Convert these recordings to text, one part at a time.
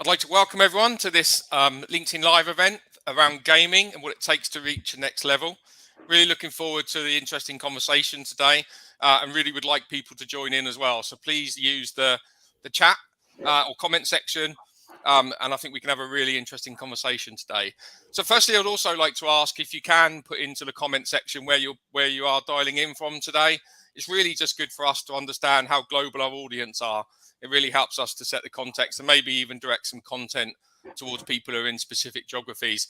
I'd like to welcome everyone to this LinkedIn Live event around gaming and what it takes to reach the next level. Really looking forward to the interesting conversation today and really would like people to join in as well. So please use the chat or comment section and I think we can have a really interesting conversation today. So firstly, I'd also like to ask if you can put into the comment section where you are dialing in from today. It's really just good for us to understand how global our audience are. It really helps us to set the context and maybe even direct some content towards people who are in specific geographies.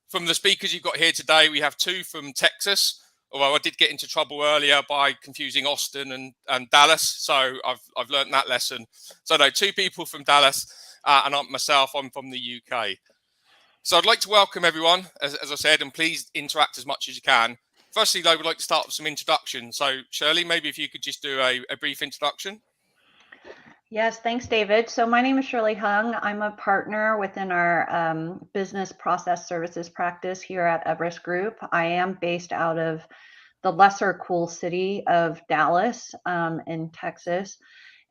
From the speakers you've got here today, we have two from Texas, although I did get into trouble earlier by confusing Austin and Dallas. So I've learned that lesson. So no, two people from Dallas and I'm from the UK. So I'd like to welcome everyone, as I said, and please interact as much as you can. Firstly, though, we'd like to start with some introduction. So Shirley, maybe if you could just do a brief introduction. Yes, thanks, David. So my name is Shirley Hung. I'm a partner within our business process services practice here at Everest Group. I am based out of the lesser cool city of Dallas in Texas.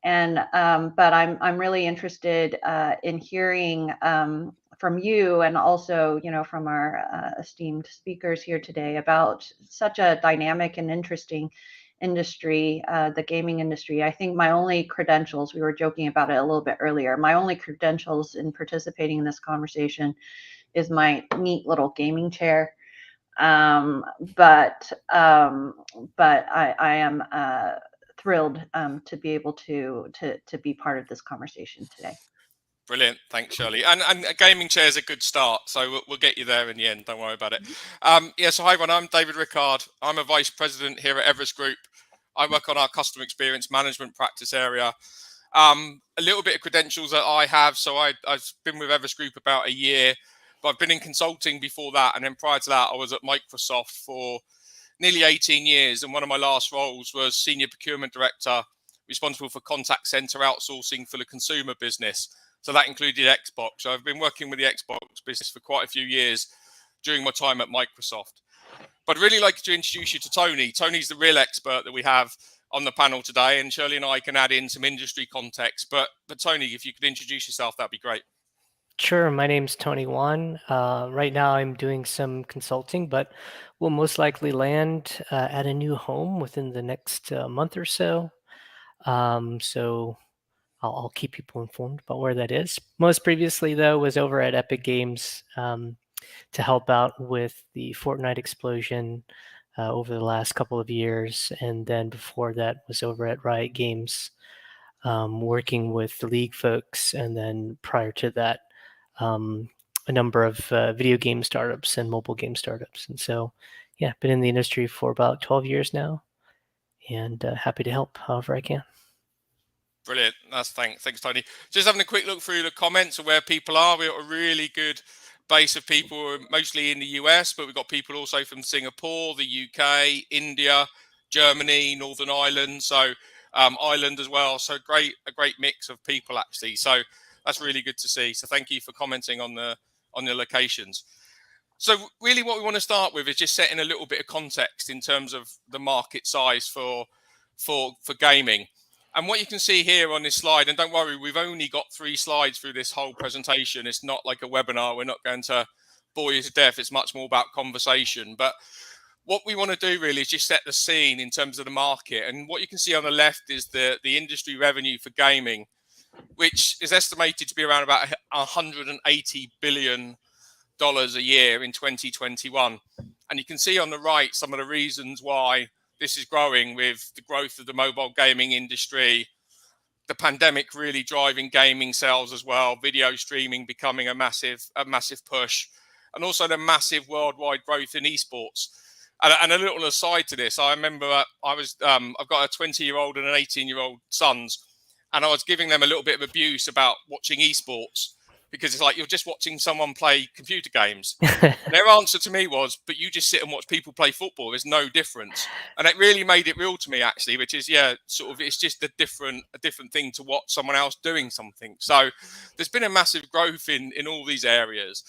And but I'm really interested in hearing from you and also, from our esteemed speakers here today about such a dynamic and interesting industry, the gaming industry. I think my only credentials, we were joking about it a little bit earlier, my only credentials in participating in this conversation is my neat little gaming chair. But I am thrilled to be able to be part of this conversation today. Brilliant. Thanks, Shirley. And a gaming chair is a good start. So we'll get you there in the end. Don't worry about it. So hi, everyone. I'm David Rickard. I'm a vice president here at Everest Group. I work on our customer experience management practice area. A little bit of credentials that I have. So I've been with Everest Group about a year, but I've been in consulting before that. And then prior to that, I was at Microsoft for nearly 18 years. And one of my last roles was senior procurement director, responsible for contact center outsourcing for the consumer business. So that included Xbox. So I've been working with the Xbox business for quite a few years during my time at Microsoft. But I'd really like to introduce you to Tony. Tony's the real expert that we have on the panel today, and Shirley and I can add in some industry context. But Tony, if you could introduce yourself, that'd be great. Sure. My name's Tony Wan. Right now I'm doing some consulting, but will most likely land at a new home within the next month or so. So I'll keep people informed about where that is. Most previously, though, was over at Epic Games to help out with the Fortnite explosion over the last couple of years. And then before that was over at Riot Games, working with the League folks. And then prior to that, a number of video game startups and mobile game startups. And so, yeah, been in the industry for about 12 years now and happy to help however I can. Brilliant. Thanks, Tony. Just having a quick look through the comments of where people are. We've got a really good base of people, mostly in the US, but we've got people also from Singapore, the UK, India, Germany, Northern Ireland, so Ireland as well. So a great mix of people actually. So that's really good to see. So thank you for commenting on the locations. So really what we want to start with is just setting a little bit of context in terms of the market size for gaming. And what you can see here on this slide, and don't worry, we've only got 3 slides through this whole presentation. It's not like a webinar. We're not going to bore you to death. It's much more about conversation. But what we want to do really is just set the scene in terms of the market. And what you can see on the left is the industry revenue for gaming, which is estimated to be around about $180 billion a year in 2021. And you can see on the right some of the reasons why this is growing, with the growth of the mobile gaming industry, the pandemic really driving gaming sales as well, video streaming becoming a massive push, and also the massive worldwide growth in esports. And a little aside to this, I remember I've got a 20-year-old and an 18-year-old sons, and I was giving them a little bit of abuse about watching esports, because it's like you're just watching someone play computer games. And their answer to me was, but you just sit and watch people play football. There's no difference. And it really made it real to me, actually, which is, it's just a different thing to watch someone else doing something. So there's been a massive growth in all these areas.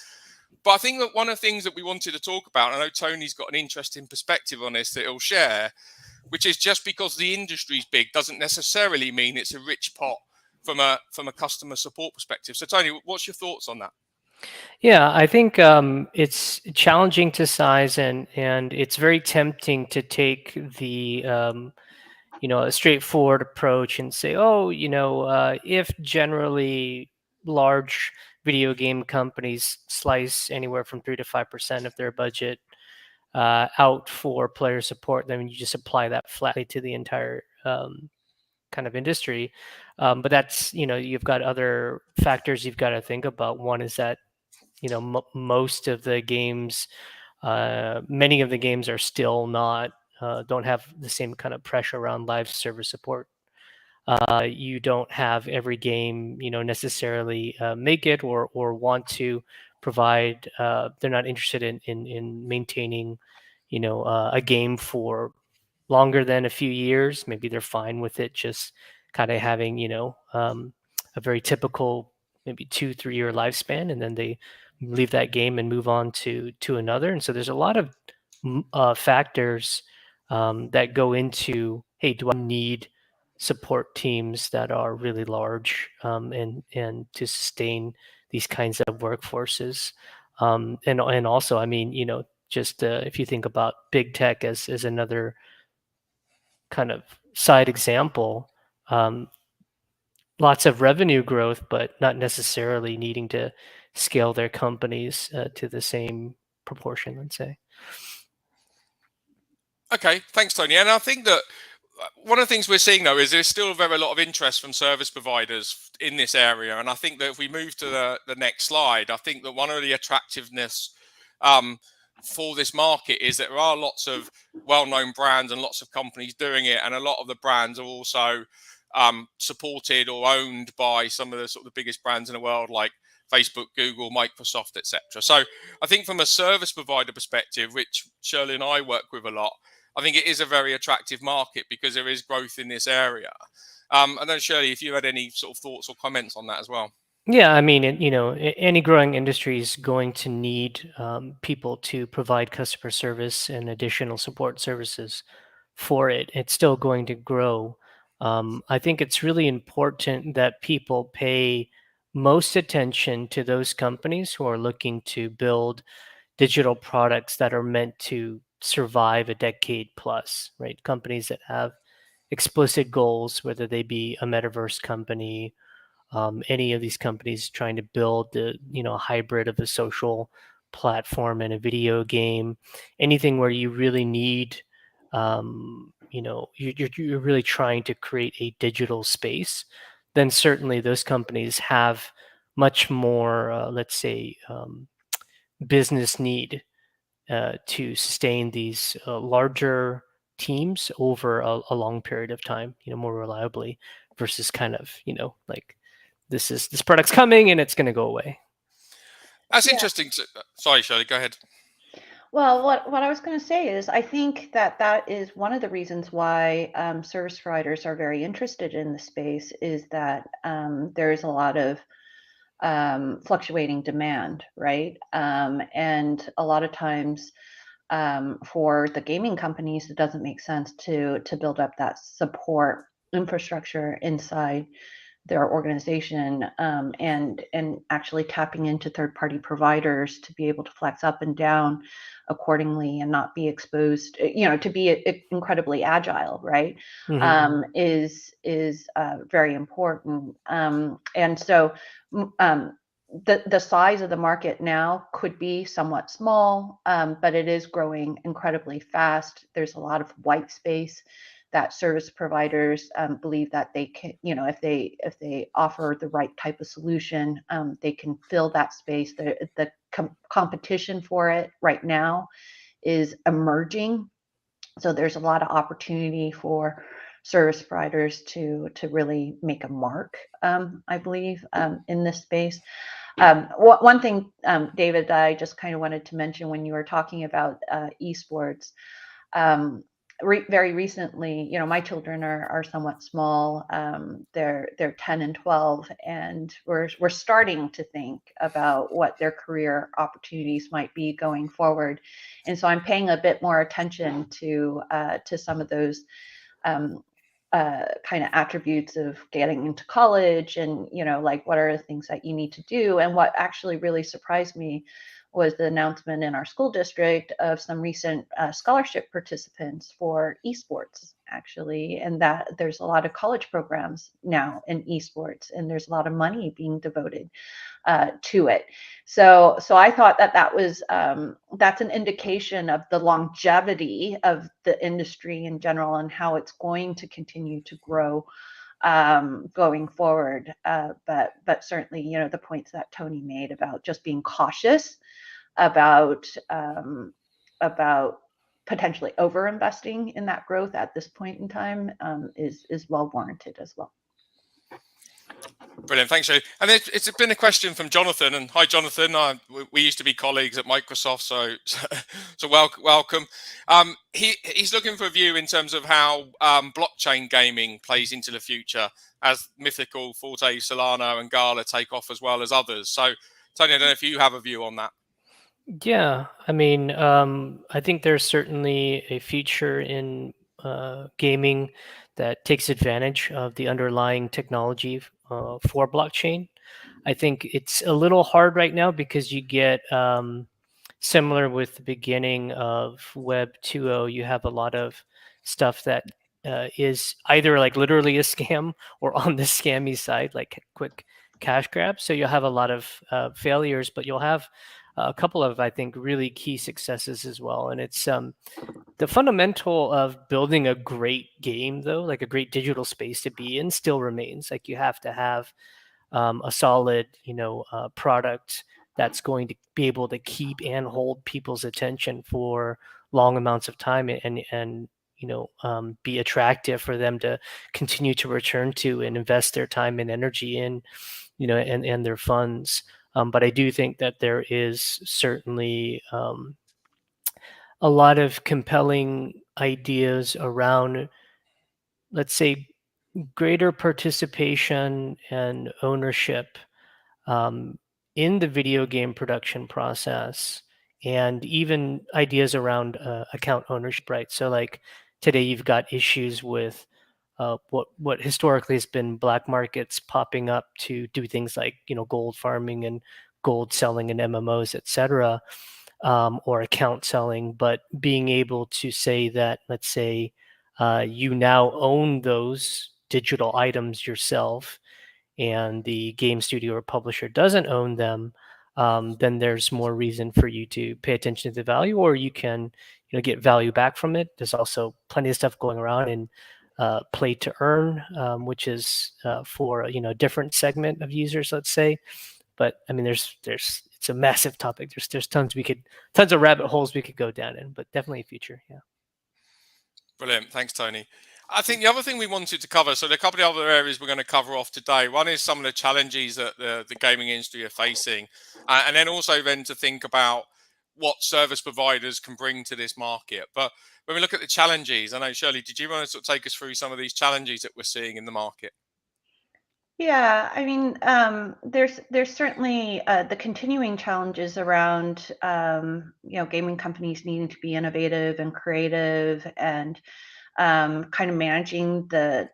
But I think that one of the things that we wanted to talk about, and I know Tony's got an interesting perspective on this that he'll share, which is just because the industry's big doesn't necessarily mean it's a rich pot from a customer support perspective. So Tony, what's your thoughts on that? Yeah, I think it's challenging to size, and it's very tempting to take the a straightforward approach and say, oh, if generally large video game companies slice anywhere from 3 to 5% of their budget out for player support, then you just apply that flatly to the entire kind of industry. But that's, you've got other factors you've got to think about. One is that most of the games, many of the games are still not don't have the same kind of pressure around live server support. You don't have every game necessarily make it or want to provide. They're not interested in maintaining a game for longer than a few years. Maybe they're fine with it just kind of having a very typical maybe 2-3 year lifespan, and then they leave that game and move on to another. And so there's a lot of factors that go into, hey, do I need support teams that are really large and to sustain these kinds of workforces? And also, I mean, just if you think about big tech as another kind of side example, lots of revenue growth, but not necessarily needing to scale their companies to the same proportion, let's say. Okay, thanks, Tony. And I think that one of the things we're seeing, though, is there's still a very lot of interest from service providers in this area. And I think that if we move to the next slide, I think that one of the attractiveness for this market is that there are lots of well-known brands and lots of companies doing it. And a lot of the brands are also supported or owned by some of the sort of the biggest brands in the world, like Facebook, Google, Microsoft, etc. So I think from a service provider perspective, which Shirley and I work with a lot, I think it is a very attractive market because there is growth in this area. And then Shirley, if you had any sort of thoughts or comments on that as well. Yeah, I mean, any growing industry is going to need people to provide customer service and additional support services for it. It's still going to grow. I think it's really important that people pay most attention to those companies who are looking to build digital products that are meant to survive a decade plus, right? Companies that have explicit goals, whether they be a metaverse company, any of these companies trying to build the hybrid of a social platform and a video game, anything where you really need you're really trying to create a digital space, then certainly those companies have much more let's say business need to sustain these larger teams over a long period of time, more reliably, versus kind of, like this product's coming and it's going to go away. That's interesting. Sorry, Shirley, go ahead. Well, what I was going to say is I think that is one of the reasons why service providers are very interested in the space, is that there is a lot of fluctuating demand, right? And a lot of times for the gaming companies, it doesn't make sense to build up that support infrastructure inside their organization, and actually tapping into third-party providers to be able to flex up and down accordingly and not be exposed, to be incredibly agile, right? Mm-hmm. Is very important. And so the size of the market now could be somewhat small, but it is growing incredibly fast. There's a lot of white space that service providers believe that they can, if they offer the right type of solution, they can fill that space. The competition for it right now is emerging, so there's a lot of opportunity for service providers to really make a mark, I believe, in this space. One thing, David, that I just kind of wanted to mention when you were talking about esports, very recently, my children are somewhat small. They're 10 and 12, and we're starting to think about what their career opportunities might be going forward. And so I'm paying a bit more attention to some of those kind of attributes of getting into college, and like what are the things that you need to do. And what actually really surprised me was the announcement in our school district of some recent scholarship participants for esports, actually, and that there's a lot of college programs now in esports, and there's a lot of money being devoted to it. So I thought that was that's an indication of the longevity of the industry in general and how it's going to continue to grow going forward. But certainly, the points that Tony made about just being cautious about potentially over investing in that growth at this point in time is well warranted as well. Brilliant, thanks, Joe. And it's been a question from Jonathan. And hi, Jonathan. We used to be colleagues at Microsoft, so welcome. He's looking for a view in terms of how blockchain gaming plays into the future as Mythical, Forte, Solana, and Gala take off, as well as others. So, Tony, I don't know if you have a view on that. Yeah, I mean, I think there's certainly a future in gaming that takes advantage of the underlying technology for blockchain. I think it's a little hard right now because you get similar with the beginning of Web 2.0, you have a lot of stuff that is either like literally a scam or on the scammy side, like quick cash grabs. So you'll have a lot of failures, but you'll have a couple of, I think, really key successes as well. And it's the fundamental of building a great game, though, like a great digital space to be in, still remains. Like you have to have a solid, product that's going to be able to keep and hold people's attention for long amounts of time, and be attractive for them to continue to return to and invest their time and energy in, and their funds. But I do think that there is certainly a lot of compelling ideas around, let's say, greater participation and ownership in the video game production process, and even ideas around account ownership, right? So like today you've got issues with what historically has been black markets popping up to do things like gold farming and gold selling in MMOs, etc., or account selling. But being able to say that, let's say, you now own those digital items yourself, and the game studio or publisher doesn't own them, then there's more reason for you to pay attention to the value, or you can get value back from it. There's also plenty of stuff going around in play to earn, which is for a different segment of users, let's say. But I mean, there's it's a massive topic. There's tons of rabbit holes we could go down in, but definitely a future. Yeah. Brilliant. Thanks, Tony. I think the other thing we wanted to cover, so there are a couple of other areas we're going to cover off today. One is some of the challenges that the gaming industry are facing, and then also then to think about what service providers can bring to this market. But when we look at the challenges, I know, Shirley, did you want to sort of take us through some of these challenges that we're seeing in the market? Yeah, I mean, there's certainly the continuing challenges around gaming companies needing to be innovative and creative, and kind of managing the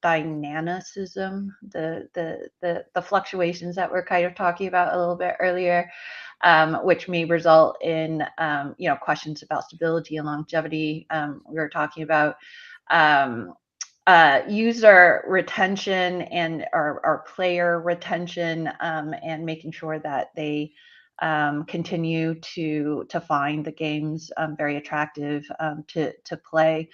dynamicism, the fluctuations that we're kind of talking about a little bit earlier, which may result in questions about stability and longevity. We were talking about user retention and our player retention, and making sure that they continue to find the games very attractive to play,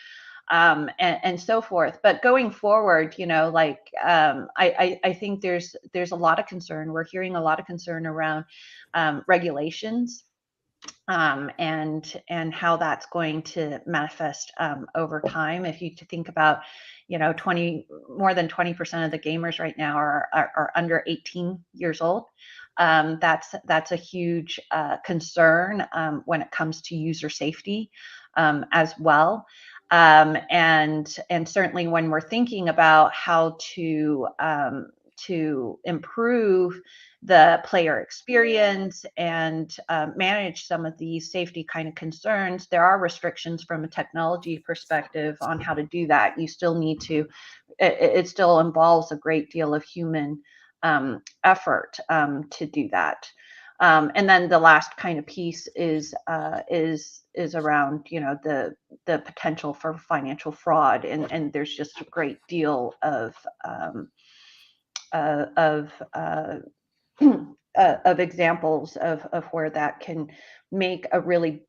and so forth. But going forward, I think there's a lot of concern. We're hearing a lot of concern around regulations, and how that's going to manifest over time. If you think about, more than 20% of the gamers right now are under 18 years old. That's a huge concern when it comes to user safety as well. And certainly when we're thinking about how to to improve the player experience and manage some of these safety kind of concerns, there are restrictions from a technology perspective on how to do that. You still need to, it still involves a great deal of human effort to do that. And then the last kind of piece is around, you know, the potential for financial fraud, and there's just a great deal of examples of where that can make a really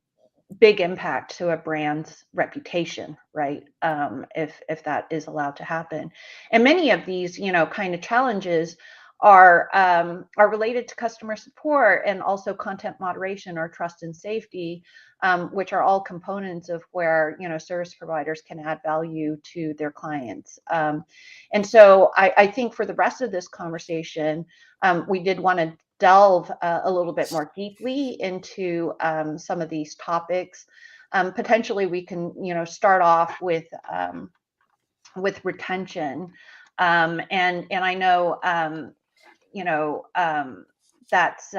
big impact to a brand's reputation, right? If that is allowed to happen. And many of these, you know, kind of challenges are related to customer support and also content moderation or trust and safety, which are all components of where, you know, service providers can add value to their clients. And so I think for the rest of this conversation, we did want to delve a little bit more deeply into some of these topics. Potentially, we can, you know, start off with retention, and I know, you know, that's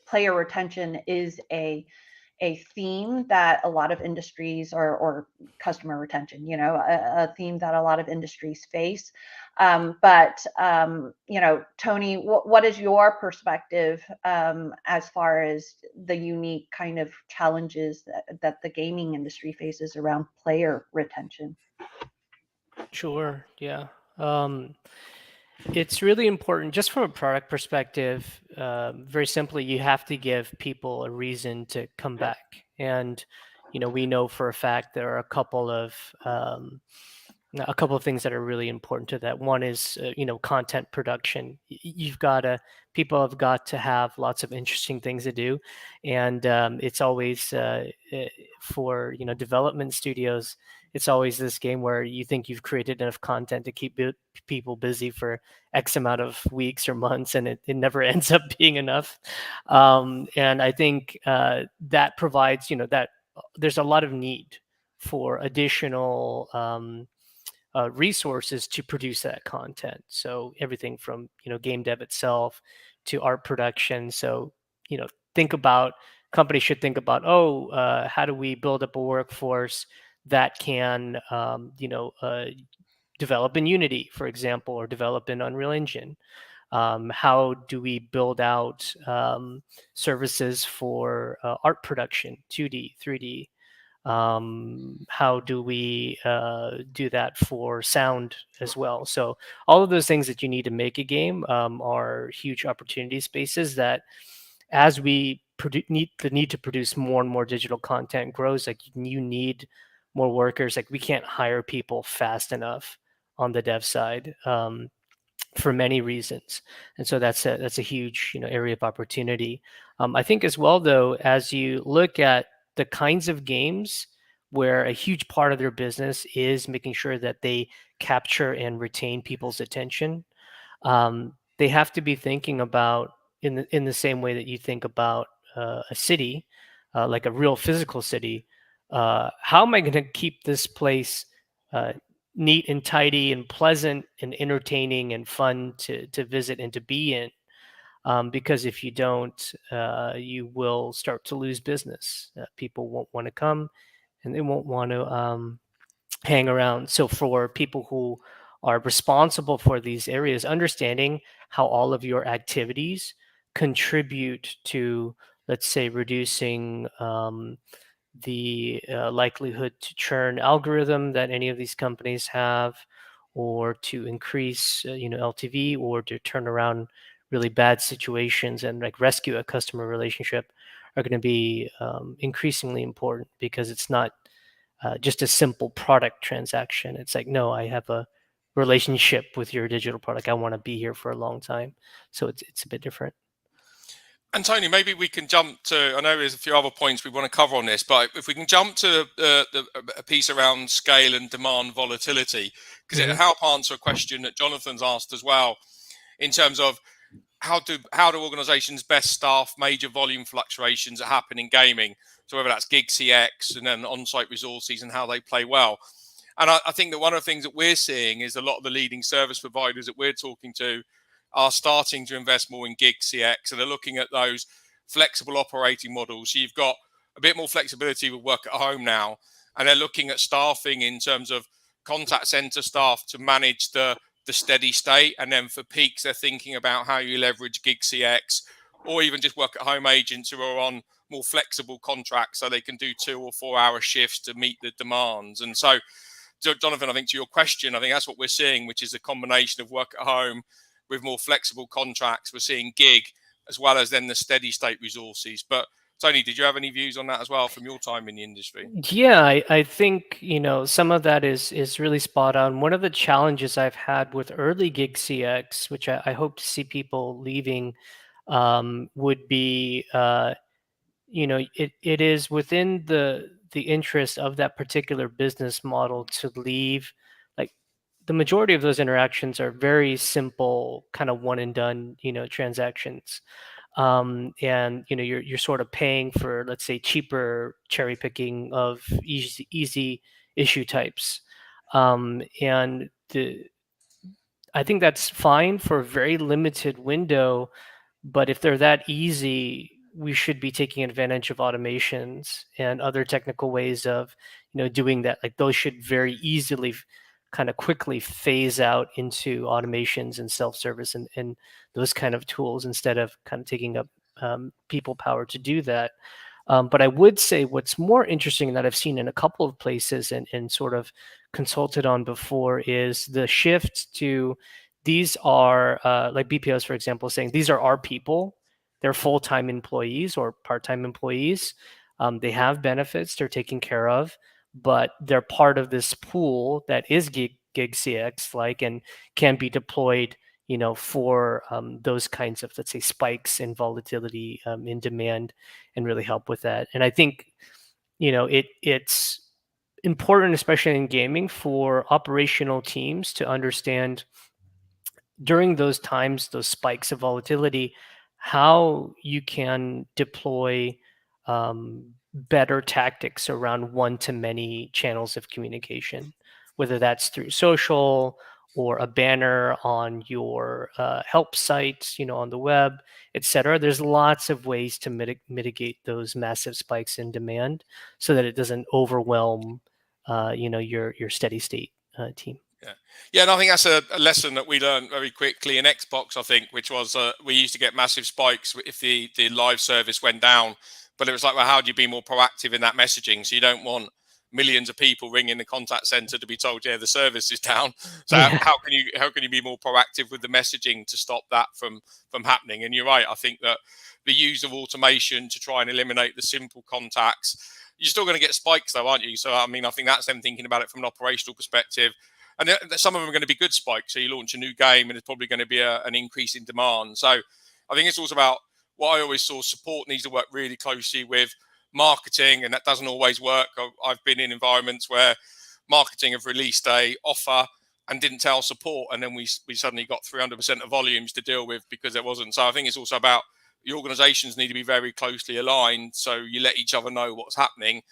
player retention is a theme that a lot of industries, or customer retention, you know, a theme that a lot of industries face. But you know, Tony, what is your perspective as far as the unique kind of challenges that the gaming industry faces around player retention? Sure. Yeah. It's really important, just from a product perspective. Very simply, you have to give people a reason to come back. And, you know, we know for a fact there are a couple of things that are really important to that. One is, you know, content production. People have got to have lots of interesting things to do, and it's always for, you know, development studios. It's always this game where you think you've created enough content to keep people busy for X amount of weeks or months, and it never ends up being enough. And I think that provides, you know, that there's a lot of need for additional resources to produce that content. So everything from, you know, game dev itself to art production. So, you know, companies should think about, how do we build up a workforce that can, develop in Unity, for example, or develop in Unreal Engine? How do we build out services for art production, 2D, 3D? How do we do that for sound as well? So all of those things that you need to make a game are huge opportunity spaces that, as we need to produce more and more digital content grows, like, you need more workers. Like, we can't hire people fast enough on the dev side, for many reasons. And so that's a huge, you know, area of opportunity. I think as well, though, as you look at the kinds of games where a huge part of their business is making sure that they capture and retain people's attention, they have to be thinking about, in the same way that you think about a city, like a real physical city. How am I going to keep this place neat and tidy and pleasant and entertaining and fun to visit and to be in? Because if you don't, you will start to lose business. People won't want to come, and they won't want to hang around. So for people who are responsible for these areas, understanding how all of your activities contribute to, let's say, reducing the likelihood to churn algorithm that any of these companies have, or to increase LTV, or to turn around really bad situations and, like, rescue a customer relationship, are going to be increasingly important, because it's not just a simple product transaction. It's like, no, I have a relationship with your digital product. I want to be here for a long time. So it's a bit different. And Tony, maybe we can jump to, I know there's a few other points we want to cover on this, but if we can jump to a piece around scale and demand volatility, because it'll help answer a question that Jonathan's asked as well, in terms of how do organizations best staff major volume fluctuations that happen in gaming? So whether that's GigCX and then on-site resources and how they play well. And I think that one of the things that we're seeing is a lot of the leading service providers that we're talking to are starting to invest more in GigCX and are looking at those flexible operating models. So you've got a bit more flexibility with work at home now, and they're looking at staffing in terms of contact center staff to manage the steady state. And then for peaks, they're thinking about how you leverage GigCX, or even just work at home agents who are on more flexible contracts so they can do 2 or 4 hour shifts to meet the demands. And so, Jonathan, I think to your question, I think that's what we're seeing, which is a combination of work at home with more flexible contracts. We're seeing gig as well as then the steady state resources. But Tony, did you have any views on that as well from your time in the industry? Yeah, I think, some of that is really spot on. One of the challenges I've had with early gig CX, which I hope to see people leaving, would be, it is within the interest of that particular business model to leave. Like, the majority of those interactions are very simple, kind of one and done, transactions. And you're sort of paying for, let's say, cheaper cherry picking of easy issue types. And I think that's fine for a very limited window, but if they're that easy, we should be taking advantage of automations and other technical ways of, doing that. Like, those should very easily kind of quickly phase out into automations and self-service and those kind of tools, instead of kind of taking up people power to do that. But I would say what's more interesting that I've seen in a couple of places and sort of consulted on before is the shift to, these are like BPOs, for example, saying these are our people. They're full-time employees or part-time employees. They have benefits they're taken care of, but they're part of this pool that is GigCX like, and can be deployed, for those kinds of, let's say, spikes in volatility in demand, and really help with that. And I think, it's important, especially in gaming, for operational teams to understand during those times, those spikes of volatility, how you can deploy better tactics around one-to-many channels of communication, whether that's through social or a banner on your help site, on the web, etc. There's lots of ways to mitigate those massive spikes in demand, so that it doesn't overwhelm, your steady state team. Yeah, and I think that's a lesson that we learned very quickly in Xbox, I think, which was we used to get massive spikes if the live service went down. But it was like, well, how do you be more proactive in that messaging? So you don't want millions of people ringing the contact center to be told, yeah, the service is down. So Yeah. how can you be more proactive with the messaging to stop that from happening? And you're right. I think that the use of automation to try and eliminate the simple contacts, you're still going to get spikes though, aren't you? So I mean, I think that's them thinking about it from an operational perspective. And some of them are going to be good spikes. So you launch a new game and there's probably going to be an increase in demand. So I think it's also about what I always saw, support needs to work really closely with marketing, and that doesn't always work. I've been in environments where marketing have released a offer and didn't tell support, and then we suddenly got 300% of volumes to deal with because there wasn't. So I think it's also about the organizations need to be very closely aligned, so you let each other know what's happening.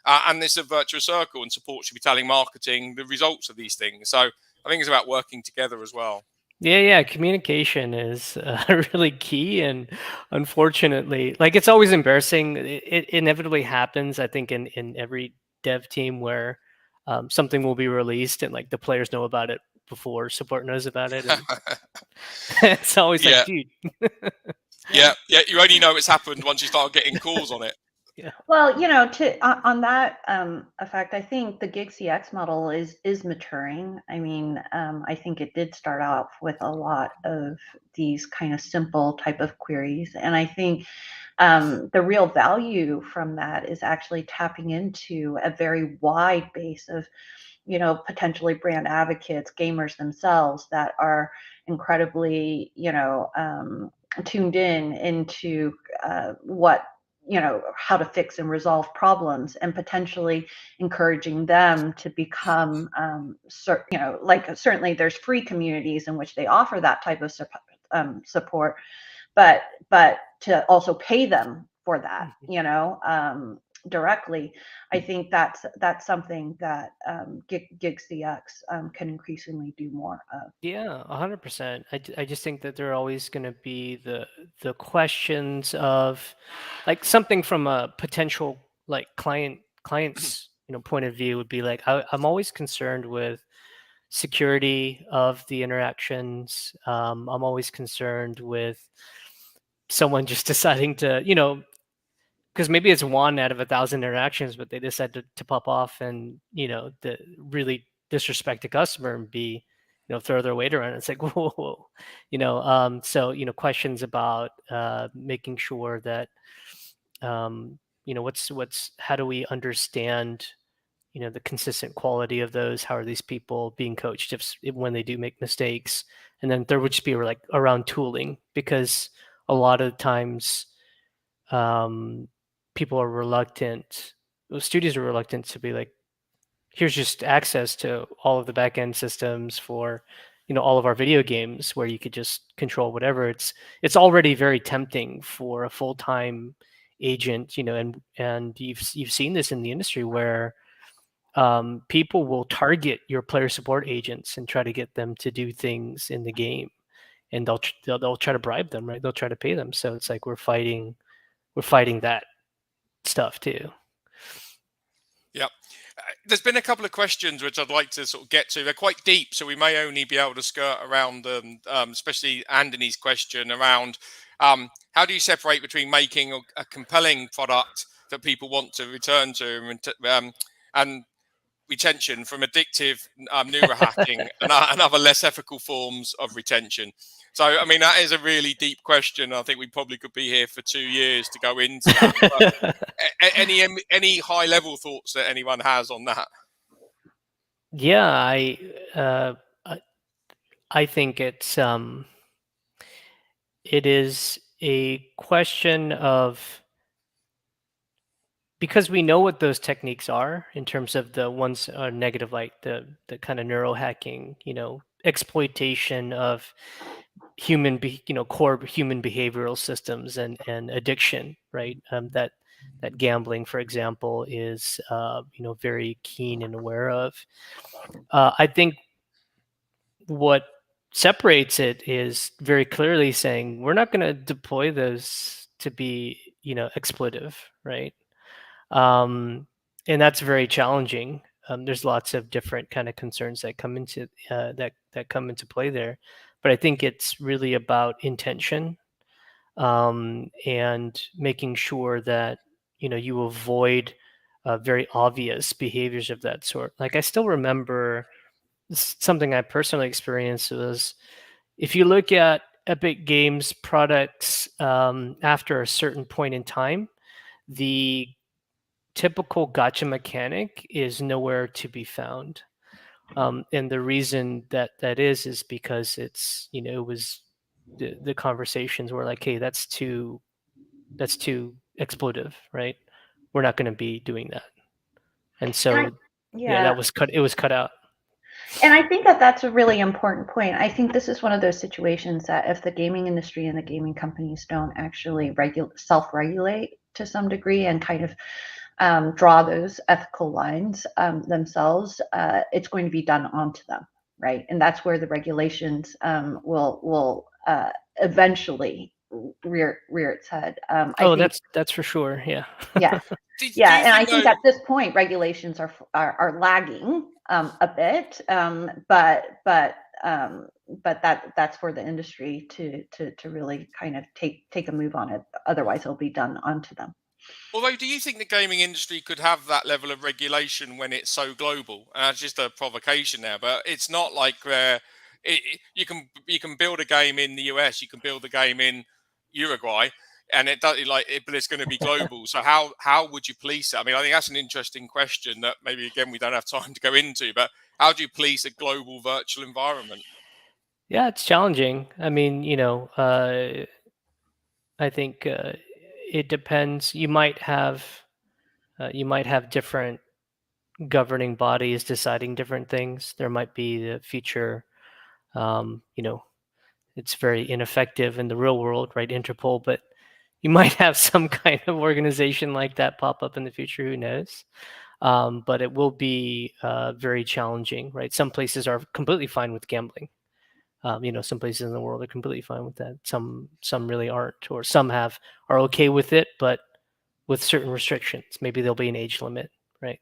And it's a virtuous circle, and support should be telling marketing the results of these things. So I think it's about working together as well. Yeah. Communication is really key, and unfortunately, like, it's always embarrassing. It inevitably happens, I think, in every dev team where something will be released and, like, the players know about it before support knows about it, and it's always like, Yeah, dude. yeah. You only know it's happened once you start getting calls on it. Yeah. Well, on that effect, I think the GigCX model is maturing. I mean, I think it did start off with a lot of these kind of simple type of queries, and I think the real value from that is actually tapping into a very wide base of, potentially brand advocates, gamers themselves that are incredibly, tuned into what, how to fix and resolve problems, and potentially encouraging them to become, like, certainly there's free communities in which they offer that type of support, but to also pay them for that, directly, I think that's something that GigCX can increasingly do more of. Yeah, 100%. I just think that there are always going to be the questions of like something from a potential like client's point of view would be like I'm always concerned with security of the interactions. I'm always concerned with someone just deciding to because maybe it's one out of 1,000 interactions, but they decide to pop off and to really disrespect the customer and be throw their weight around. It's like whoa, whoa, whoa. So questions about making sure that what's how do we understand the consistent quality of those, how are these people being coached if when they do make mistakes. And then there would just be like around tooling, because a lot of times people are reluctant, studios are reluctant to be like, here's just access to all of the backend systems for all of our video games where you could just control whatever. It's already very tempting for a full-time agent, and you've seen this in the industry where people will target your player support agents and try to get them to do things in the game, and they'll try to bribe them, right? They'll try to pay them. So it's like we're fighting that stuff too. Yeah. There's been a couple of questions which I'd like to sort of get to. They're quite deep, so we may only be able to skirt around them, especially Anthony's question around how do you separate between making a compelling product that people want to return to and retention from addictive neurohacking and other less ethical forms of retention. So, I mean, that is a really deep question. I think we probably could be here for 2 years to go into that. But any high level thoughts that anyone has on that? Yeah, I think it is a question of, because we know what those techniques are in terms of the ones negative, like the kind of neurohacking, exploitation of core human behavioral systems and addiction, right? That gambling, for example, is very keen and aware of. I think what separates it is very clearly saying we're not going to deploy those to be exploitive, right? And that's very challenging. There's lots of different kind of concerns that come into that come into play there, but I think it's really about intention, and making sure that you avoid very obvious behaviors of that sort. Like I still remember something I personally experienced was, if you look at Epic Games products after a certain point in time, the typical gotcha mechanic is nowhere to be found. And the reason that is because it's, it was the conversations were like, hey, that's too exploitive, right? We're not going to be doing that. And so, Yeah. it was cut out. And I think that that's a really important point. I think this is one of those situations that if the gaming industry and the gaming companies don't actually self-regulate to some degree and kind of draw those ethical lines themselves, it's going to be done onto them, right? And that's where the regulations will eventually rear its head. I think, that's for sure. Yeah. Yeah. Yeah, and I think at this point regulations are lagging a bit, but that's for the industry to really kind of take a move on it. Otherwise, it'll be done onto them. Although, do you think the gaming industry could have that level of regulation when it's so global? And that's just a provocation there, but it's not like you can build a game in the US, you can build a game in Uruguay, and but it's going to be global. So how would you police it? I mean, I think that's an interesting question that maybe again we don't have time to go into. But how do you police a global virtual environment? Yeah, it's challenging. I mean, I think it depends. You might have different governing bodies deciding different things. There might be the future, it's very ineffective in the real world, right? Interpol, but you might have some kind of organization like that pop up in the future. Who knows? But it will be very challenging, right? Some places are completely fine with gambling. Some places in the world are completely fine with that. Some really aren't, or some are okay with it, but with certain restrictions. Maybe there'll be an age limit, right?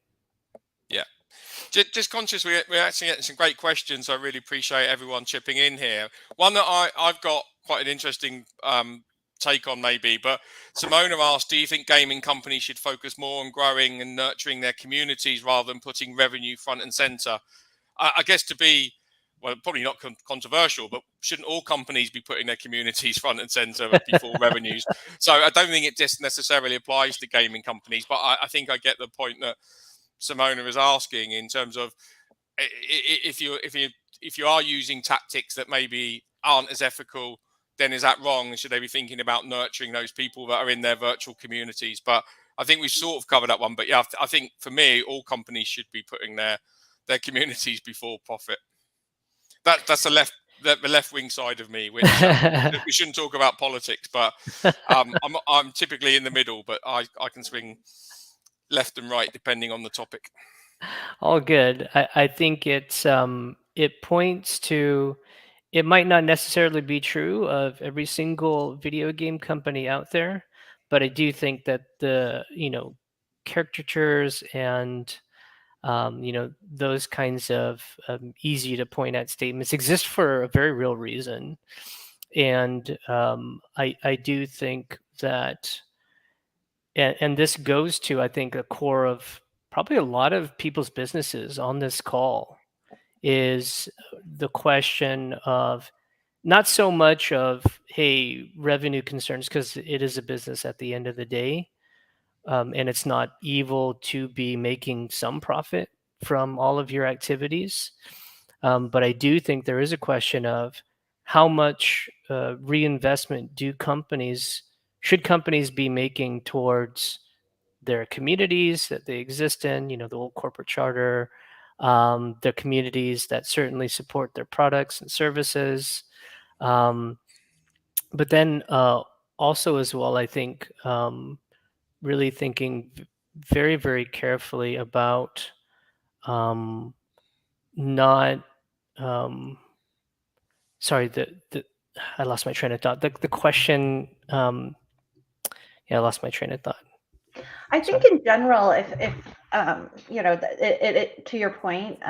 Yeah. Just conscious, we're actually getting some great questions. So I really appreciate everyone chipping in here. One that I've got quite an interesting take on maybe, but Simona asked, do you think gaming companies should focus more on growing and nurturing their communities rather than putting revenue front and center? I guess to be, well, probably not controversial, but shouldn't all companies be putting their communities front and center before revenues? So I don't think it just necessarily applies to gaming companies, but I think I get the point that Simona is asking in terms of if you are using tactics that maybe aren't as ethical, then is that wrong? Should they be thinking about nurturing those people that are in their virtual communities? But I think we've sort of covered that one. But yeah, I think for me, all companies should be putting their communities before profit. That's the left wing side of me, which we shouldn't talk about politics. But I'm typically in the middle, but I can swing left and right depending on the topic. All good. I think it points to, it might not necessarily be true of every single video game company out there, but I do think that the caricatures and those kinds of easy to point at statements exist for a very real reason. And I do think that, and this goes to, I think, a core of probably a lot of people's businesses on this call, is the question of not so much of, hey, revenue concerns, because it is a business at the end of the day. And it's not evil to be making some profit from all of your activities. But I do think there is a question of how much reinvestment should companies be making towards their communities that they exist in, the old corporate charter, the communities that certainly support their products and services. But then also as well, I think really thinking very, very carefully about not sorry, I lost my train of thought. The question, I lost my train of thought. I think in general, if to your point,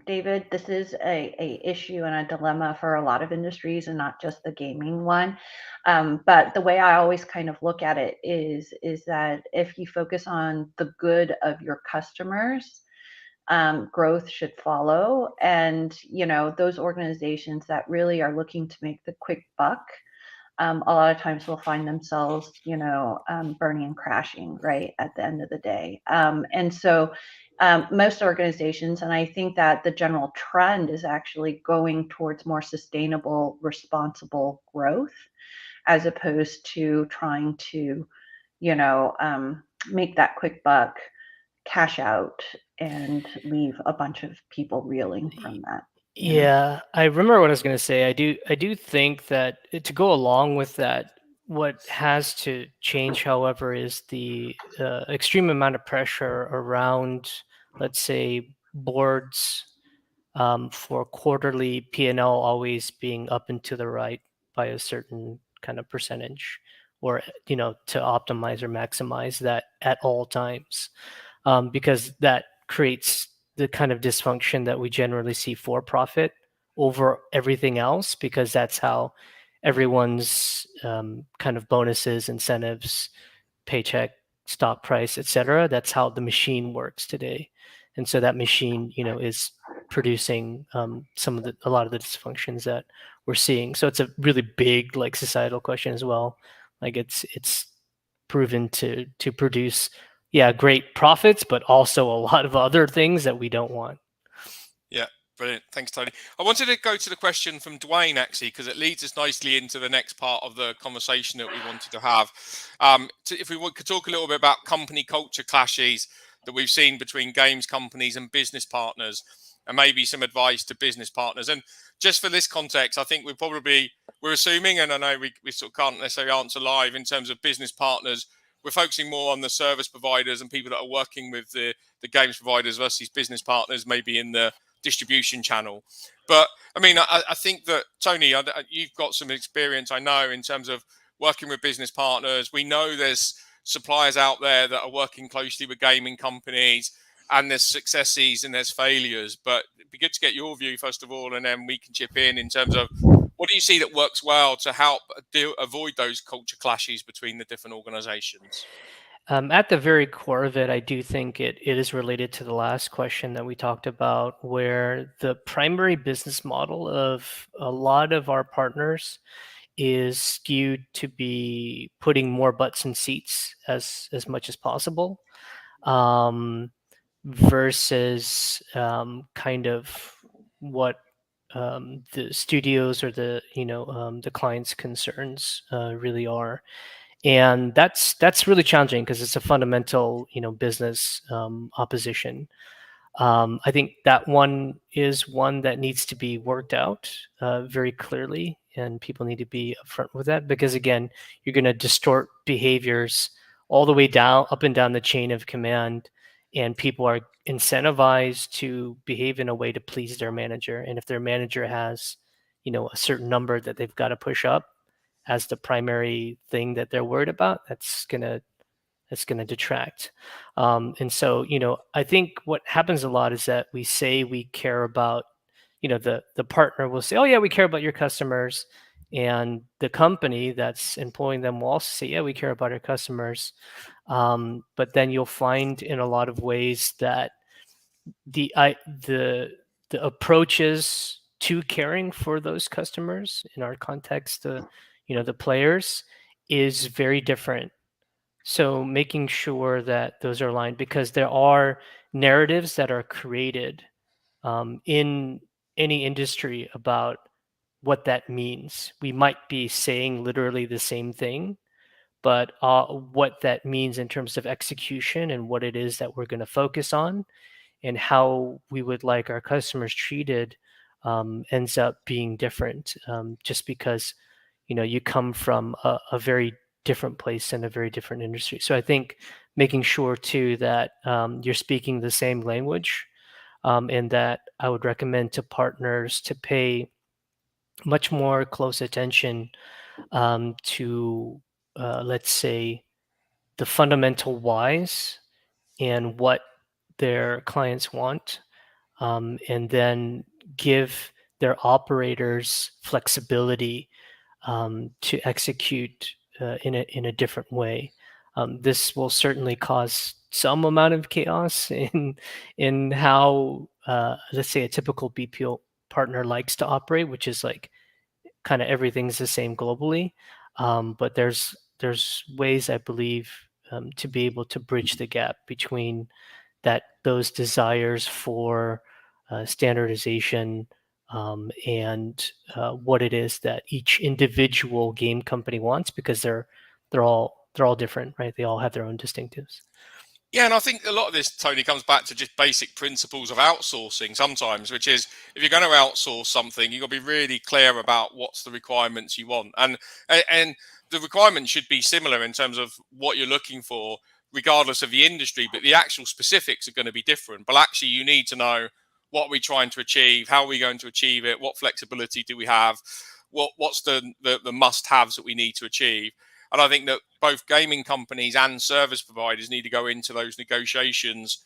David, this is a issue and a dilemma for a lot of industries and not just the gaming one. But the way I always kind of look at it is that if you focus on the good of your customers, growth should follow. And those organizations that really are looking to make the quick buck, a lot of times will find themselves, burning and crashing right at the end of the day. And so most organizations, and I think that the general trend is actually going towards more sustainable, responsible growth, as opposed to trying to, make that quick buck, cash out, and leave a bunch of people reeling from that. Yeah, I remember what I was going to say. I do think that to go along with that, what has to change, however, is the extreme amount of pressure around, let's say, boards for quarterly P&L always being up and to the right by a certain kind of percentage, or to optimize or maximize that at all times, because that creates the kind of dysfunction that we generally see for profit over everything else, because that's how everyone's kind of bonuses, incentives, paycheck, stock price, etc. That's how the machine works today. And so that machine, is producing a lot of the dysfunctions that we're seeing. So it's a really big societal question as well. Like it's proven to produce great profits, but also a lot of other things that we don't want. Yeah, brilliant. Thanks, Tony. I wanted to go to the question from Dwayne, actually, because it leads us nicely into the next part of the conversation that we wanted to have. If we could talk a little bit about company culture clashes that we've seen between games companies and business partners, and maybe some advice to business partners. And just for this context, I think we're assuming, and I know we sort of can't necessarily answer live in terms of business partners. We're focusing more on the service providers and people that are working with the games providers versus business partners, maybe in the distribution channel. But I mean, I think that, Tony, you've got some experience, I know, in terms of working with business partners. We know there's suppliers out there that are working closely with gaming companies, and there's successes and there's failures. But it'd be good to get your view, first of all, and then we can chip in terms of what do you see that works well to help avoid those culture clashes between the different organizations? At the very core of it, I do think it is related to the last question that we talked about, where the primary business model of a lot of our partners is skewed to be putting more butts in seats as much as possible, versus kind of what the studios or the client's concerns really are. And that's really challenging because it's a fundamental business opposition. I think that one is one that needs to be worked out very clearly, and people need to be upfront with that, because again, you're going to distort behaviors all the way down, up and down the chain of command, and people are incentivized to behave in a way to please their manager. And if their manager has, a certain number that they've got to push up as the primary thing that they're worried about, that's gonna detract. And so, I think what happens a lot is that we say we care about, the partner will say, oh yeah, we care about your customers. And the company that's employing them will also say, yeah, we care about our customers. But then you'll find in a lot of ways that the approaches to caring for those customers, in our context, the players, is very different. So making sure that those are aligned, because there are narratives that are created in any industry about what that means. We might be saying literally the same thing, but what that means in terms of execution and what it is that we're going to focus on and how we would like our customers treated ends up being different, just because you come from a very different place and a very different industry. So I think making sure too that you're speaking the same language, and that I would recommend to partners to pay much more close attention to, let's say, the fundamental whys and what their clients want, and then give their operators flexibility to execute in a different way. This will certainly cause some amount of chaos in how, let's say, a typical BPO partner likes to operate, which is like kind of everything's the same globally. But there's ways, I believe, to be able to bridge the gap between those desires for standardization, and what it is that each individual game company wants, because they're all different, right? They all have their own distinctives. Yeah, and I think a lot of this, Tony, comes back to just basic principles of outsourcing sometimes, which is if you're going to outsource something, you've got to be really clear about what's the requirements you want. And the requirements should be similar in terms of what you're looking for, regardless of the industry, but the actual specifics are going to be different. But actually, you need to know what we're trying to achieve, how are we going to achieve it, what flexibility do we have, what's the must-haves that we need to achieve. And I think that both gaming companies and service providers need to go into those negotiations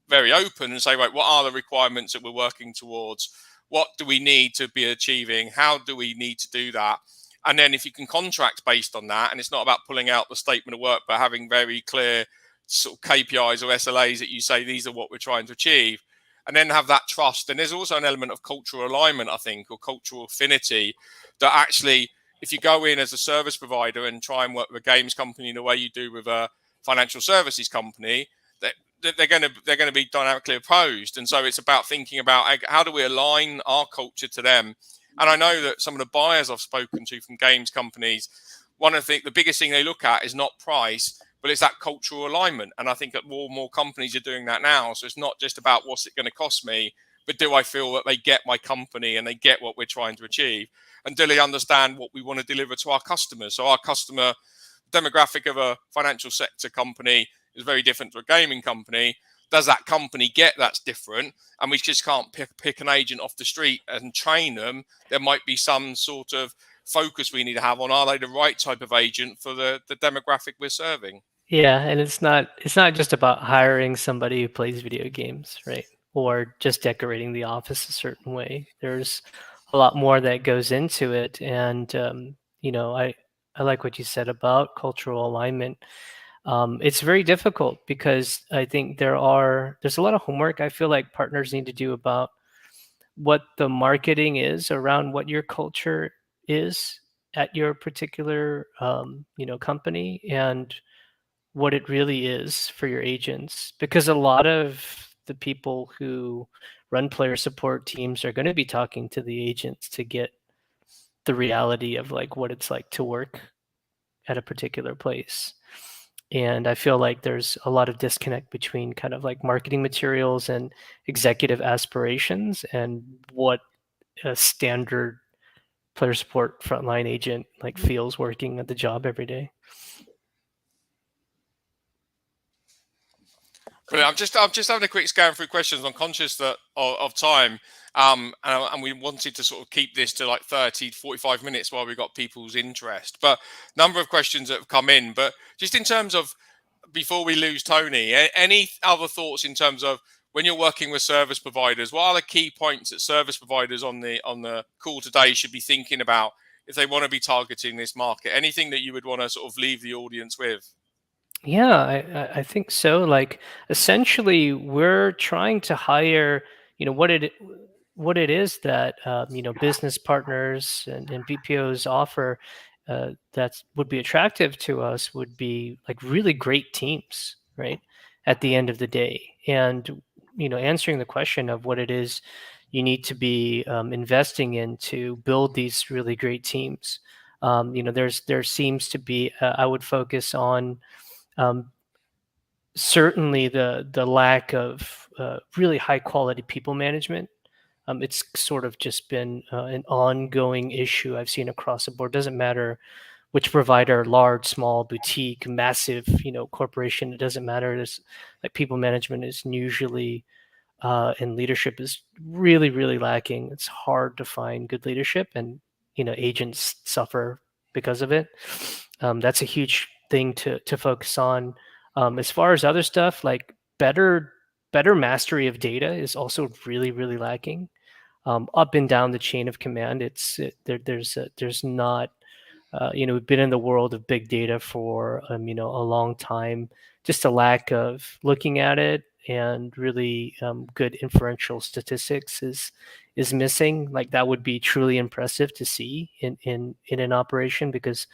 very open and say, right, what are the requirements that we're working towards? What do we need to be achieving? How do we need to do that? And then if you can contract based on that, and it's not about pulling out the statement of work, but having very clear sort of KPIs or SLAs that you say, these are what we're trying to achieve, and then have that trust. And there's also an element of cultural alignment, I think, or cultural affinity, that actually, if you go in as a service provider and try and work with a games company in the way you do with a financial services company, they're going to be dynamically opposed. And so it's about thinking about how do we align our culture to them. And I know that some of the buyers I've spoken to from games companies, one of the biggest thing they look at is not price, but it's that cultural alignment. And I think that more and more companies are doing that now. So it's not just about what's it going to cost me, but do I feel that they get my company and they get what we're trying to achieve? And do they understand what we want to deliver to our customers? So our customer demographic of a financial sector company is very different to a gaming company. Does that company get that's different? And we just can't pick an agent off the street and train them. There might be some sort of focus we need to have on, are they the right type of agent for the demographic we're serving? Yeah, and it's not just about hiring somebody who plays video games, right? Or just decorating the office a certain way. There's a lot more that goes into it, and I like what you said about cultural alignment. It's very difficult because I think there's a lot of homework I feel like partners need to do about what the marketing is around what your culture is at your particular company, and what it really is for your agents, because a lot of the people who run player support teams are going to be talking to the agents to get the reality of like what it's like to work at a particular place. And I feel like there's a lot of disconnect between kind of like marketing materials and executive aspirations and what a standard player support frontline agent like feels working at the job every day. Brilliant. I'm just having a quick scan through questions. I'm conscious that of time, and we wanted to sort of keep this to like 30, 45 minutes while we got people's interest. But number of questions that have come in. But just in terms of, before we lose Tony, any other thoughts in terms of when you're working with service providers? What are the key points that service providers on the call today should be thinking about if they want to be targeting this market? Anything that you would want to sort of leave the audience with? Yeah, I think so. Like essentially, we're trying to hire, what it is that business partners and BPOs offer that would be attractive to us would be like really great teams, right? At the end of the day, and answering the question of what it is you need to be investing in to build these really great teams. There seems to be I would focus on um, certainly the lack of really high quality people management. It's sort of just been an ongoing issue I've seen across the board. Doesn't matter which provider, large, small, boutique, massive, corporation. It doesn't matter. It's like people management is usually and leadership is really, really lacking. It's hard to find good leadership, and agents suffer because of it. That's a huge thing to focus on. As far as other stuff, like better mastery of data is also really, really lacking. Up and down the chain of command, there's not we've been in the world of big data for a long time. Just a lack of looking at it, and really good inferential statistics is missing. Like that would be truly impressive to see in an operation, because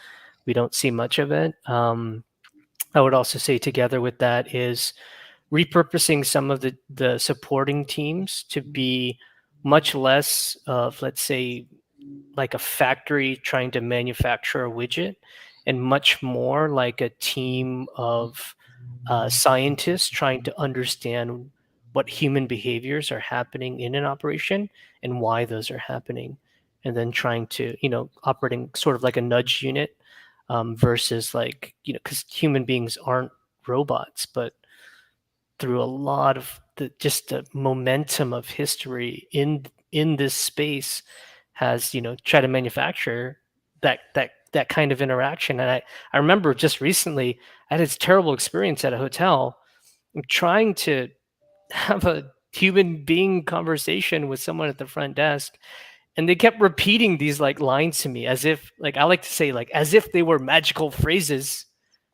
we don't see much of it. I would also say together with that is repurposing some of the supporting teams to be much less of, let's say, like a factory trying to manufacture a widget, and much more like a team of scientists trying to understand what human behaviors are happening in an operation and why those are happening, and then trying to operating sort of like a nudge unit, versus like because human beings aren't robots, but through a lot of the momentum of history in this space has try to manufacture that kind of interaction. And I remember just recently I had this terrible experience at a hotel. I'm trying to have a human being conversation with someone at the front desk, and they kept repeating these like lines to me, as if, like, I like to say, like as if they were magical phrases,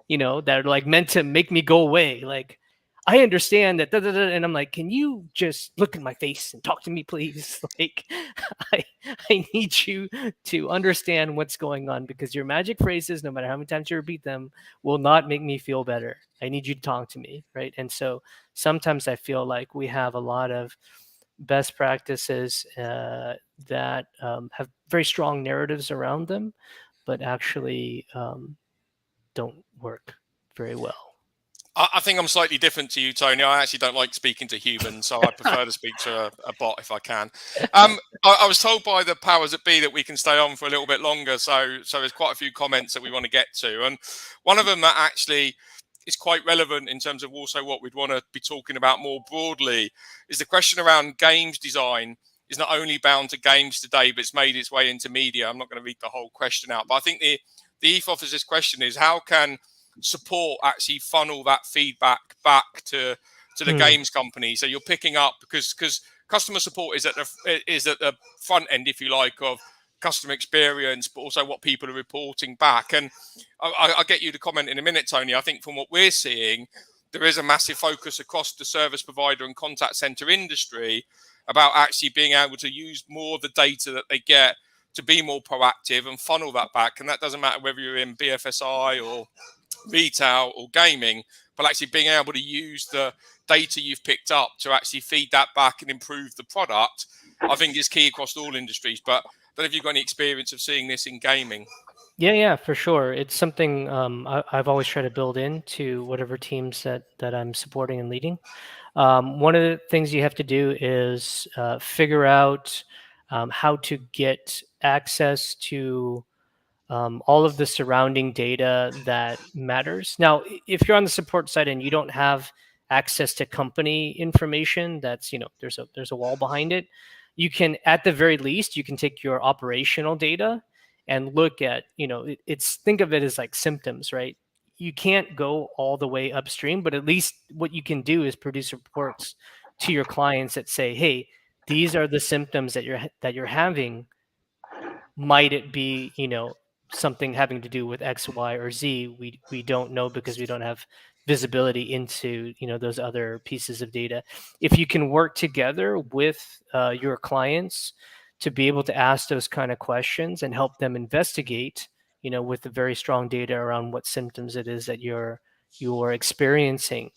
that are like meant to make me go away. Like, I understand that, da, da, da, and I'm like, can you just look in my face and talk to me, please? Like, I I need you to understand what's going on, because your magic phrases, no matter how many times you repeat them, will not make me feel better. I need you to talk to me, right? And so sometimes I feel like we have a lot of best practices that have very strong narratives around them, but actually don't work very well. I think I'm slightly different to you, Tony. I actually don't like speaking to humans, so I prefer to speak to a bot if I can. I was told by the powers that be that we can stay on for a little bit longer, so there's quite a few comments that we want to get to, and one of them that actually is quite relevant in terms of also what we'd want to be talking about more broadly is the question around games design. Is not only bound to games today, but it's made its way into media. I'm not going to read the whole question out, but I think the ethos of this question is how can support actually funnel that feedback back to the games company. So you're picking up because customer support is at the front end, if you like, of customer experience, but also what people are reporting back. And I'll get you to comment in a minute, Tony. I think from what we're seeing, there is a massive focus across the service provider and contact center industry about actually being able to use more of the data that they get to be more proactive and funnel that back. And that doesn't matter whether you're in BFSI or retail or gaming, but actually being able to use the data you've picked up to actually feed that back and improve the product, I think is key across all industries. But I don't know if you've got any experience of seeing this in gaming. Yeah, for sure. It's something I've always tried to build into whatever teams that I'm supporting and leading. One of the things you have to do is figure out how to get access to all of the surrounding data that matters. Now, if you're on the support side and you don't have access to company information, that's there's a wall behind it. You can, at the very least, you can take your operational data and look at it's think of it as like symptoms, right? You can't go all the way upstream, but at least what you can do is produce reports to your clients that say, hey, these are the symptoms that you're having. Might it be something having to do with X, Y, or Z? We don't know because we don't have visibility into those other pieces of data. If you can work together with your clients to be able to ask those kind of questions and help them investigate with the very strong data around what symptoms it is that you're experiencing,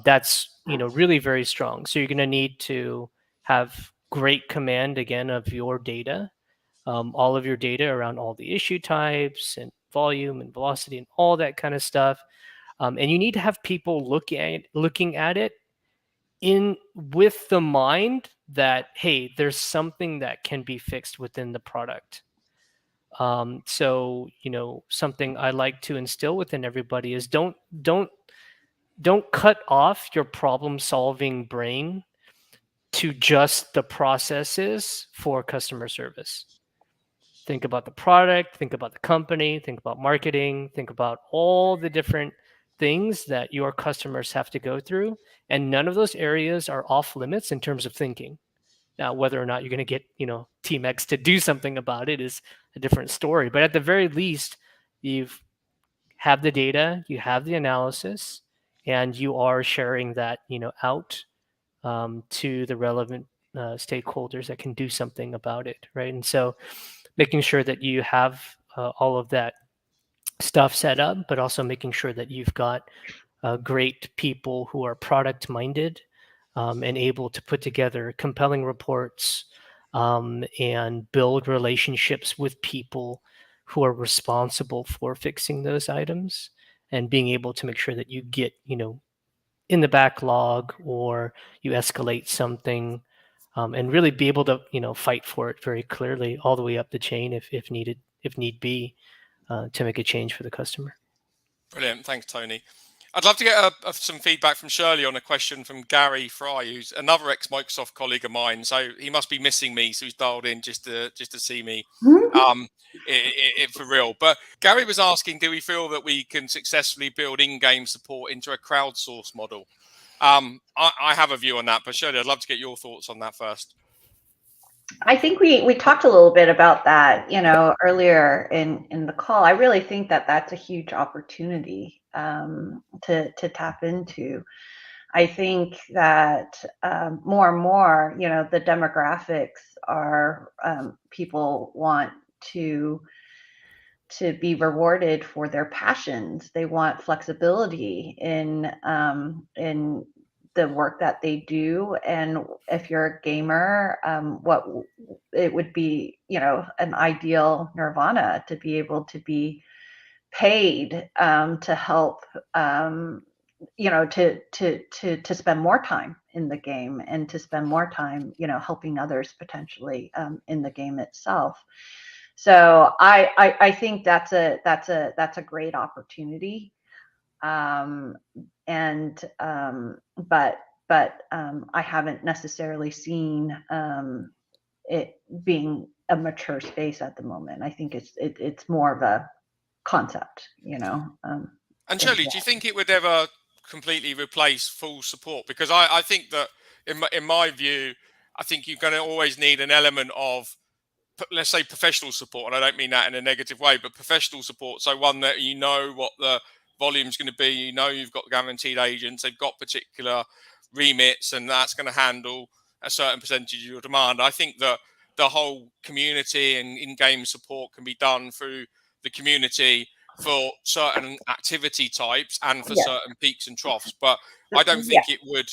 that's really very strong. So you're going to need to have great command again of your data, all of your data around all the issue types and volume and velocity and all that kind of stuff. And you need to have people looking at it in with the mind that, hey, there's something that can be fixed within the product. So something I like to instill within everybody is don't cut off your problem solving brain to just the processes for customer service. Think about the product, think about the company, think about marketing, think about all the different things that your customers have to go through. And none of those areas are off limits in terms of thinking. Now, whether or not you're going to get, Team X to do something about it is a different story. But at the very least, you have the data, you have the analysis, and you are sharing that, out to the relevant stakeholders that can do something about it, right? And so making sure that you have all of that stuff set up, but also making sure that you've got great people who are product minded and able to put together compelling reports and build relationships with people who are responsible for fixing those items, and being able to make sure that you get in the backlog or you escalate something, and really be able to fight for it very clearly all the way up the chain if need be, to make a change for the customer. Brilliant. Thanks, Tony. I'd love to get some feedback from Shirley on a question from Gary Fry, who's another ex-Microsoft colleague of mine. So he must be missing me, so he's dialed in just to see me for real. But Gary was asking, do we feel that we can successfully build in-game support into a crowdsource model? I have a view on that, but Shirley, I'd love to get your thoughts on that first. I think we talked a little bit about that, earlier in the call. I really think that that's a huge opportunity to tap into. I think that more and more, the demographics are people want to be rewarded for their passions. They want flexibility in the work that they do. And if you're a gamer, what it would be, an ideal nirvana to be able to be paid to help to spend more time in the game and to spend more time, helping others potentially in the game itself. So I think that's a great opportunity. But I haven't necessarily seen it being a mature space at the moment. I think it's more of a concept, And Shirley, do you think it would ever completely replace full support? Because I think that in my view, I think you're going to always need an element of, let's say, professional support, and I don't mean that in a negative way, but professional support. So one that what the volume's going to be, you've got guaranteed agents, they've got particular remits, and that's going to handle a certain percentage of your demand. I think that the whole community and in-game support can be done through the community for certain activity types and for certain peaks and troughs. But I don't think it would,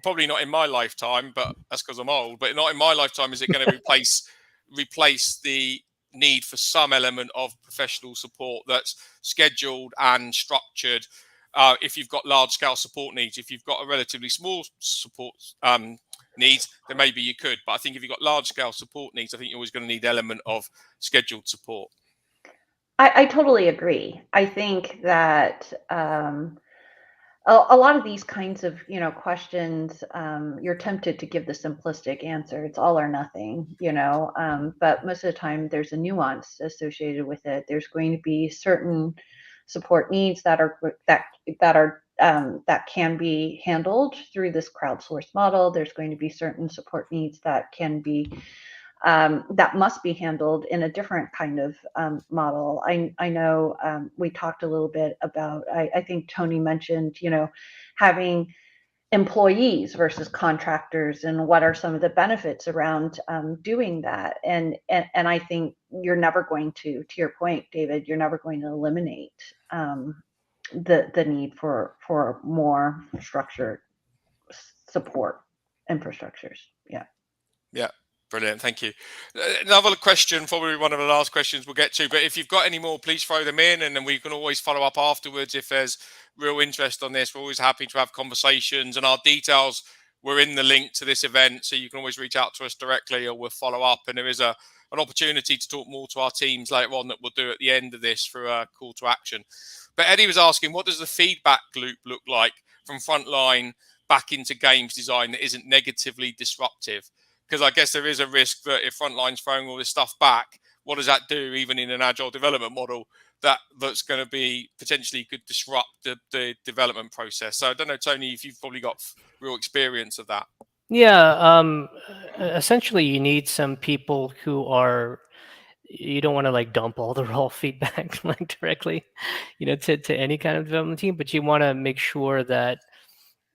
probably not in my lifetime, but that's because I'm old, but not in my lifetime is it going to replace the need for some element of professional support that's scheduled and structured. If you've got large scale support needs, if you've got a relatively small support needs, then maybe you could. But I think if you've got large scale support needs, I think you're always going to need element of scheduled support. I totally agree. I think that a lot of these kinds of questions, you're tempted to give the simplistic answer. It's all or nothing, but most of the time there's a nuance associated with it. There's going to be certain support needs that can be handled through this crowdsource model. There's going to be certain support needs that can be that must be handled in a different kind of model. I know we talked a little bit about, I think Tony mentioned, having employees versus contractors and what are some of the benefits around doing that. And I think you're never going to your point, David, you're never going to eliminate the need for more structured support infrastructures. Yeah. Brilliant. Thank you. Another question, probably one of the last questions we'll get to, but if you've got any more, please throw them in, and then we can always follow up afterwards if there's real interest on this. We're always happy to have conversations, and our details were in the link to this event, so you can always reach out to us directly or we'll follow up. And there is an opportunity to talk more to our teams later on that we'll do at the end of this through a call to action. But Eddie was asking, what does the feedback loop look like from frontline back into games design that isn't negatively disruptive? Because I guess there is a risk that if Frontline's throwing all this stuff back, what does that do, even in an agile development model, that's going to be potentially could disrupt the development process? So I don't know, Tony, if you've probably got real experience of that. Yeah, essentially you need some people who are, you don't want to like dump all the raw feedback like directly, to any kind of development team, but you want to make sure that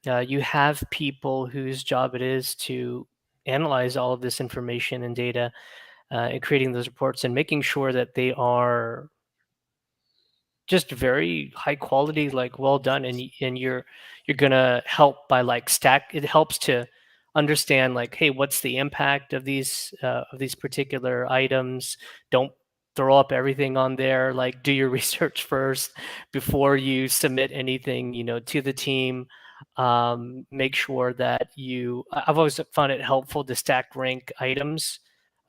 you have people whose job it is to analyze all of this information and data and creating those reports and making sure that they are just very high quality, like well done, and you're gonna help by like it helps to understand like, hey, what's the impact of these particular items. Don't throw up everything on there. Like, do your research first before you submit anything to the team. Make sure that I've always found it helpful to stack rank items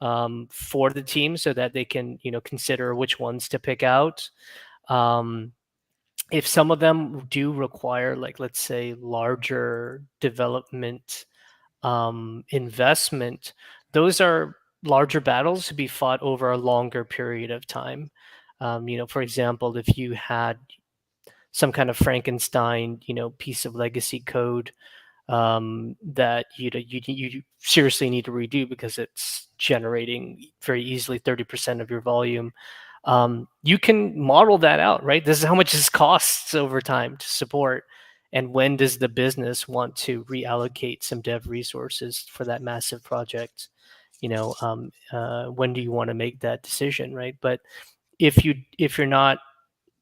for the team so that they can consider which ones to pick out. If some of them do require, like, let's say, larger development investment, those are larger battles to be fought over a longer period of time. For example, if you had some kind of Frankenstein, piece of legacy code that you seriously need to redo because it's generating very easily 30% of your volume. You can model that out, right? This is how much this costs over time to support, and when does the business want to reallocate some dev resources for that massive project? When do you want to make that decision, right? But if you're not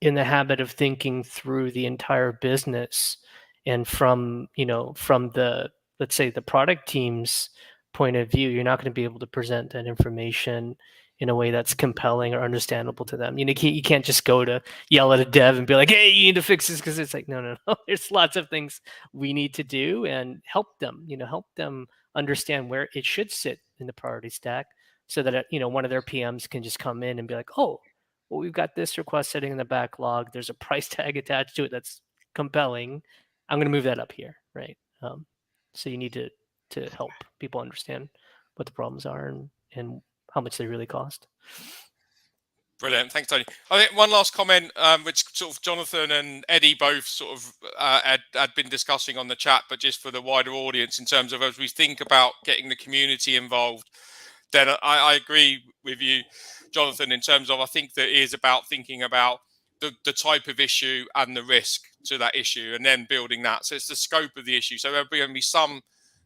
in the habit of thinking through the entire business and from the, let's say, the product team's point of view, you're not going to be able to present that information in a way that's compelling or understandable to them. You can't just go to yell at a dev and be like, hey, you need to fix this, because it's like, no. There's lots of things we need to do, and help them understand where it should sit in the priority stack, so that one of their PMs can just come in and be like, oh, well, we've got this request sitting in the backlog. There's a price tag attached to it that's compelling. I'm going to move that up here, right? So you need to help people understand what the problems are and how much they really cost. Brilliant. Thanks, Tony. I think one last comment, which sort of Jonathan and Eddie both sort of had been discussing on the chat, but just for the wider audience, in terms of as we think about getting the community involved, then I agree with you, Jonathan, in terms of I think that it is about thinking about the type of issue and the risk to that issue, and then building that. So it's the scope of the issue. So there'll be going to be some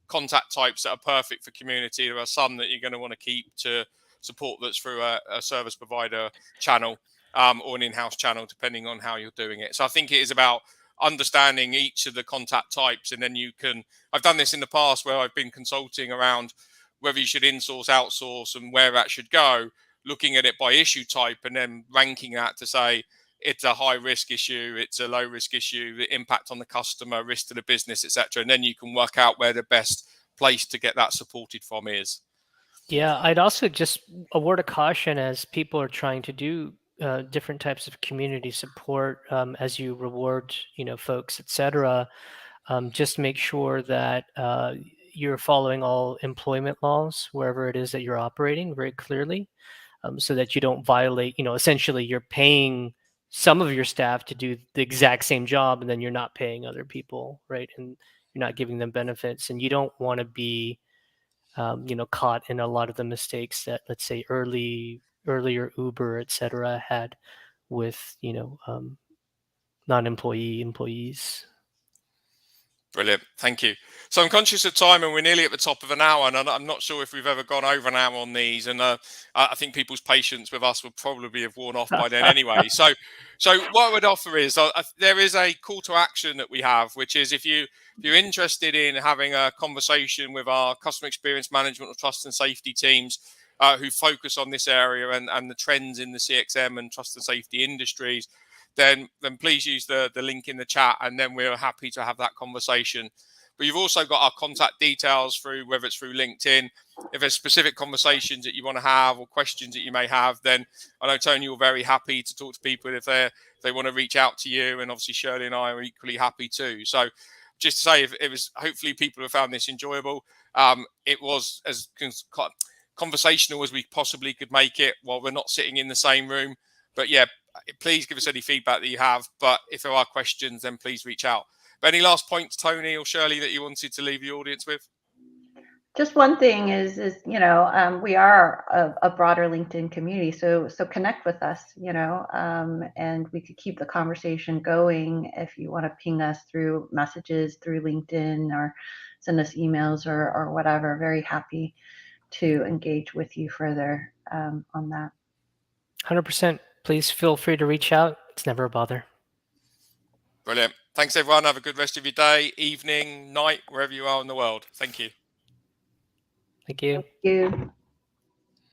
contact types that are perfect for community. There are some that you're going to want to keep to support that's through a service provider channel or an in-house channel, depending on how you're doing it. So I think it is about understanding each of the contact types, and then you can, I've done this in the past where I've been consulting around whether you should insource, outsource, and where that should go, looking at it by issue type and then ranking that to say it's a high risk issue, it's a low risk issue, the impact on the customer, risk to the business, etc. And then you can work out where the best place to get that supported from is. Yeah, I'd also just a word of caution as people are trying to do different types of community support, as you reward, folks, etc. Just make sure that you're following all employment laws wherever it is that you're operating very clearly, so that you don't violate. Essentially, you're paying some of your staff to do the exact same job, and then you're not paying other people, right? And you're not giving them benefits, and you don't want to be caught in a lot of the mistakes that, let's say, earlier Uber, etc., had with non-employee employees. Brilliant. Thank you. So I'm conscious of time, and we're nearly at the top of an hour, and I'm not sure if we've ever gone over an hour on these. And I think people's patience with us would probably have worn off by then anyway. So what I would offer is there is a call to action that we have, which is if you're interested in having a conversation with our customer experience management or trust and safety teams who focus on this area and the trends in the CXM and trust and safety industries, then please use the link in the chat, and then we're happy to have that conversation. But you've also got our contact details through, whether it's through LinkedIn. If there's specific conversations that you want to have or questions that you may have, then I know, Tony, you're very happy to talk to people if they want to reach out to you. And obviously Shirley and I are equally happy too. So just to say, if it was, hopefully people have found this enjoyable. It was as conversational as we possibly could make it while we're not sitting in the same room. But yeah, please give us any feedback that you have. But if there are questions, then please reach out. But any last points, Tony or Shirley, that you wanted to leave the audience with? Just one thing is we are a broader LinkedIn community, so connect with us, and we could keep the conversation going. If you want to ping us through messages through LinkedIn or send us emails or whatever, very happy to engage with you further on that. 100%. Please feel free to reach out. It's never a bother. Brilliant. Thanks, everyone. Have a good rest of your day, evening, night, wherever you are in the world. Thank you. Thank you. Thank you.